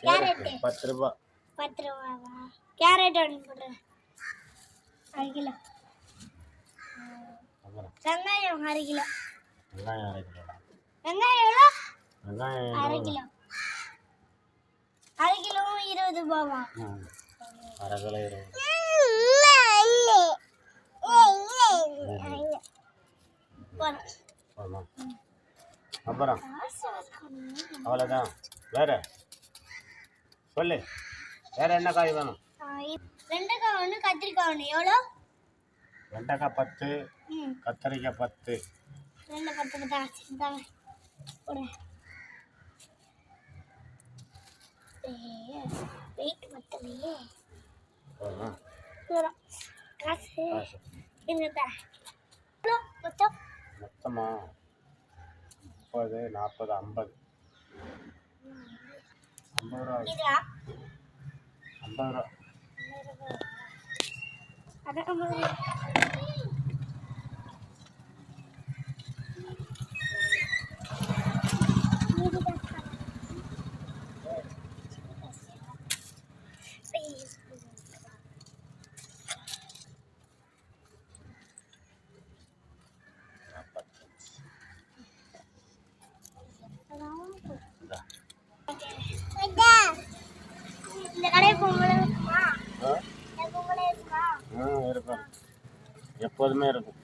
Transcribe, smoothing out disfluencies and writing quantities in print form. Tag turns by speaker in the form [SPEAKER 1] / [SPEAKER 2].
[SPEAKER 1] Carrot
[SPEAKER 2] 10 ரூபாய்.
[SPEAKER 1] 10 ரூபாவா? Carrot ஒன்று போடுறேன். 1 கிலோ. வெங்காயம் 1/2 கிலோ.
[SPEAKER 2] வெங்காயம் 1/2 கிலோ.
[SPEAKER 1] வெங்காயம் எவ்வளோ?
[SPEAKER 2] வெங்காயம்
[SPEAKER 1] 1/2 கிலோ. 1/2 கிலோ 20 ரூபாவா?
[SPEAKER 2] 1/2 கிலோ 20. அப்புறம் அவ்வளோதான். வேற சொல்லு, வேற என்ன காய் வேணும்?
[SPEAKER 1] வெண்டைக்காய் 1, கத்திரிக்காய் 1. எவ்வளோ?
[SPEAKER 2] வெண்டைக்காய் 10, கத்திரிக்காய் 10.
[SPEAKER 1] 2 10 தான் போடு. வெயிட் மத்தலையே. காசு என்னதா?
[SPEAKER 2] மொத்தமா 30, 40, 50. 50 ரூபா. 50 ரூபா.
[SPEAKER 1] இந்த கடை பொங்கல் இருக்குமா?
[SPEAKER 2] இருக்கும், எப்போதுமே இருக்கும்.